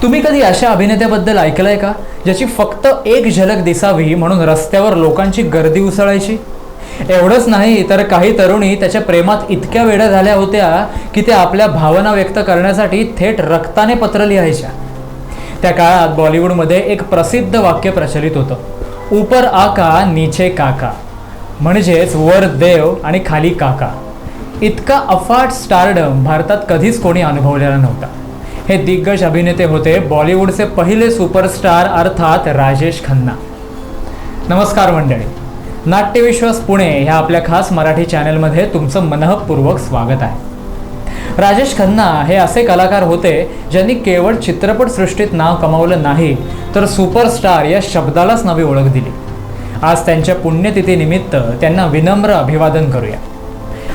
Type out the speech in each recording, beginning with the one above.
तुम्ही कधी अशा अभिनेत्याबद्दल ऐकलंय का, ज्याची फक्त एक झलक दिसावी म्हणून रस्त्यावर लोकांची गर्दी उसळायची? एवढंच नाही तर काही तरुणी त्याच्या प्रेमात इतक्या वेड्या झाल्या होत्या की ते आपल्या भावना व्यक्त करण्यासाठी थेट रक्ताने पत्र लिहायच्या. त्या काळात बॉलिवूडमध्ये एक प्रसिद्ध वाक्य प्रचलित होतं, ऊपर आका नीचे काका, म्हणजेच वर देव आणि खाली काका. इतका अफाट स्टारडम भारतात कधीच कोणी अनुभवलेला नव्हता. हे दिग्गज अभिनेते होते बॉलिवूडचे पहिले सुपरस्टार अर्थात राजेश खन्ना. नमस्कार मंडळी, नाट्यविश्वास पुणे ह्या आपल्या खास मराठी चॅनलमध्ये तुमचं मनःपूर्वक स्वागत आहे. राजेश खन्ना हे असे कलाकार होते ज्यांनी केवळ चित्रपटसृष्टीत नाव कमावलं नाही तर सुपरस्टार या शब्दालाच नवी ओळख दिली. आज त्यांच्या पुण्यतिथीनिमित्त त्यांना विनम्र अभिवादन करूया.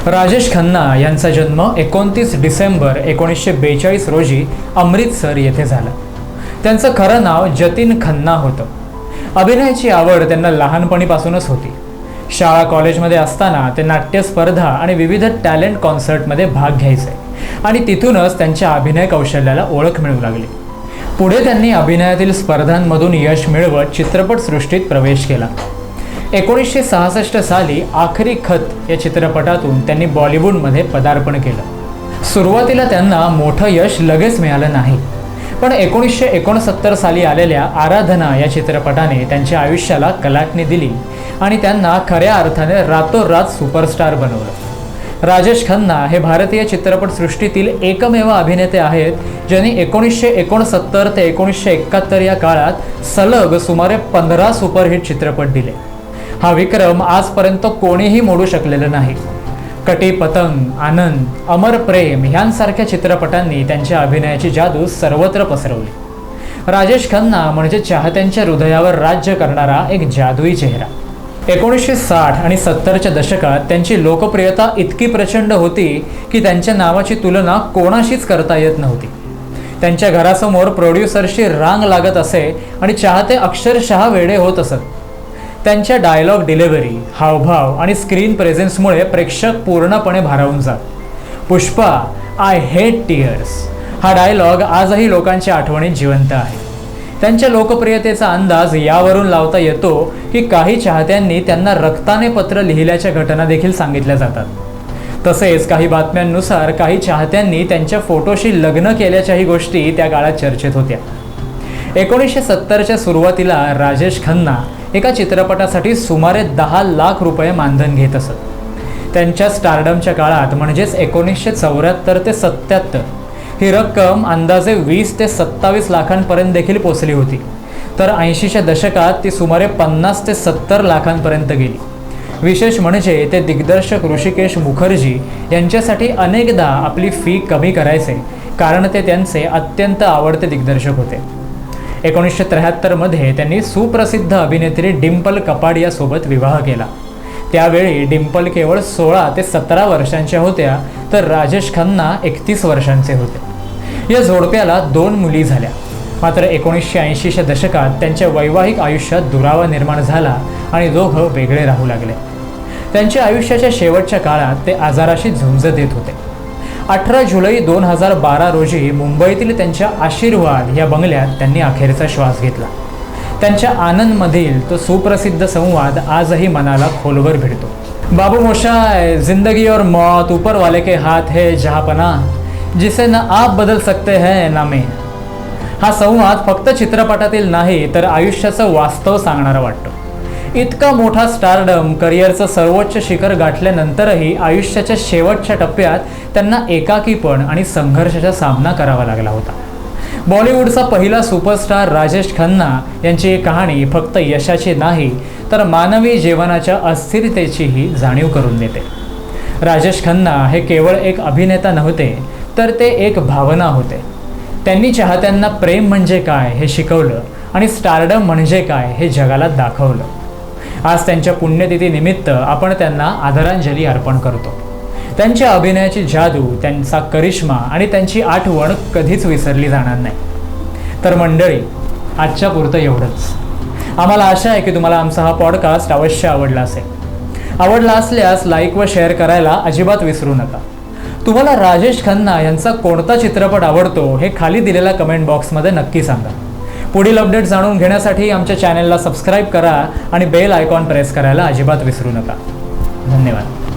राजेश खन्ना यांचा जन्म 29 डिसेंबर 1942 रोजी अमृतसर येथे झाला. त्यांचं खरं नाव जतीन खन्ना होतं. अभिनयाची आवड त्यांना लहानपणीपासूनच होती. शाळा कॉलेजमध्ये असताना ते नाट्य स्पर्धा आणि विविध टॅलेंट कॉन्सर्टमध्ये भाग घ्यायचे आणि तिथूनच त्यांच्या अभिनय कौशल्याला ओळख मिळू लागली. पुढे त्यांनी अभिनयातील स्पर्धांमधून यश मिळवत चित्रपटसृष्टीत प्रवेश केला. 1966 साली आखरी खत या चित्रपटातून त्यांनी बॉलिवूडमध्ये पदार्पण केलं. सुरुवातीला त्यांना मोठं यश लगेच मिळालं नाही, पण 1969 साली आलेल्या आराधना या चित्रपटाने त्यांच्या आयुष्याला कलाटणी दिली आणि त्यांना खऱ्या अर्थाने रातोरात सुपरस्टार बनवलं. राजेश खन्ना हे भारतीय चित्रपटसृष्टीतील एकमेव अभिनेते आहेत ज्यांनी 1969 ते 1971 या काळात सलग सुमारे 15 सुपरहिट चित्रपट दिले. हा विक्रम आजपर्यंत कोणीही मोडू शकलेलं नाही. कटी पतंग, आनंद, अमर प्रेम यांसारख्या चित्रपटांनी त्यांच्या अभिनयाची जादू सर्वत्र पसरवली. राजेश खन्ना म्हणजे चाहत्यांच्या हृदयावर राज्य करणारा एक जादुई चेहरा. 1960 आणि 70च्या दशकात त्यांची लोकप्रियता इतकी प्रचंड होती की त्यांच्या नावाची तुलना कोणाशीच करता येत नव्हती. त्यांच्या घरासमोर प्रोड्युसरशी रांग लागत असे आणि चाहते अक्षरशः वेडे होत असत. त्यांच्या डायलॉग डिलिव्हरी, हावभाव आणि स्क्रीन प्रेझेन्समुळे प्रेक्षक पूर्णपणे भारावून जात. पुष्पा, आय हेट टीयर्स हा डायलॉग आजही लोकांच्या आठवणीत जिवंत आहे. त्यांच्या लोकप्रियतेचा अंदाज यावरून लावता येतो की काही चाहत्यांनी त्यांना रक्ताने पत्र लिहिल्याच्या घटना देखील सांगितल्या जातात. तसेच काही बातम्यांनुसार काही चाहत्यांनी त्यांच्या फोटोशी लग्न केल्याच्याही गोष्टी त्या काळात चर्चेत होत्या. 1970च्या सुरुवातीला राजेश खन्ना एका चित्रपटासाठी सुमारे 10 लाख रुपये मानधन घेत असत. त्यांच्या स्टारडमच्या काळात म्हणजेच 1974 ते 77 ही रक्कम अंदाजे 20 ते 27 लाखांपर्यंत देखील पोचली होती, तर 80च्या दशकात ती सुमारे 50 ते 70 लाखांपर्यंत गेली. विशेष म्हणजे ते दिग्दर्शक ऋषिकेश मुखर्जी यांच्यासाठी अनेकदा आपली फी कमी करायचे, कारण ते त्यांचे अत्यंत आवडते दिग्दर्शक होते. 1973 त्यांनी सुप्रसिद्ध अभिनेत्री डिम्पल कपाडियासोबत विवाह केला. त्यावेळी डिम्पल केवळ 16 ते 17 वर्षांच्या होत्या, तर राजेश खन्ना 31 वर्षांचे होते. या जोडप्याला 2 मुली झाल्या. मात्र 1980च्या दशकात त्यांच्या वैवाहिक आयुष्यात दुरावा निर्माण झाला आणि दोघं वेगळे राहू लागले. त्यांच्या आयुष्याच्या शेवटच्या काळात ते आजाराशी झुंज देत होते. 18 जुलै 2012 रोजी मुंबईतील त्यांच्या आशीर्वाद या बंगल्यात त्यांनी अखेरचा श्वास घेतला. त्यांच्या आनंदमधील तो सुप्रसिद्ध संवाद आजही मनाला खोलवर भिडतो. बाबू मोशाय, जिंदगी और मौत ऊपर वाले के हाथ है जहापना, जिसे ना आप बदल सकते हैं ना मैं. हा संवाद फक्त चित्रपटातील नाही तर आयुष्याचं वास्तव सांगणारा वाटतो. इतका मोठा स्टारडम, करिअरचं सर्वोच्च शिखर गाठल्यानंतरही आयुष्याच्या शेवटच्या टप्प्यात त्यांना एकाकीपण आणि संघर्षाचा सामना करावा लागला होता. बॉलिवूडचा पहिला सुपरस्टार राजेश खन्ना यांची ही कहाणी फक्त यशाची नाही तर मानवी जीवनाच्या अस्थिरतेचीही जाणीव करून देते. राजेश खन्ना हे केवळ एक अभिनेता नव्हते, तर ते एक भावना होते. त्यांनी चाहत्यांना प्रेम म्हणजे काय हे शिकवलं आणि स्टारडम म्हणजे काय हे जगाला दाखवलं. आज त्यांच्या पुण्यतिथीनिमित्त आपण त्यांना आदरांजली अर्पण करतो. त्यांच्या अभिनयाची जादू, त्यांचा करिश्मा आणि त्यांची आठवण कधीच विसरली जाणार नाही. तर मंडळी, आजच्या पुरतं एवढंच. आम्हाला आशा आहे की तुम्हाला आमचा हा पॉडकास्ट अवश्य आवडला असेल. आवडला असल्यास लाईक व शेअर करायला अजिबात विसरू नका. तुम्हाला राजेश खन्ना यांचा कोणता चित्रपट आवडतो हे खाली दिलेल्या कमेंट बॉक्समध्ये नक्की सांगा. पुढील अपडेट जाणून घेण्यासाठी आमच्या चॅनेलला सबस्क्राईब करा आणि बेल आयकॉन प्रेस करायला अजिबात विसरू नका. धन्यवाद.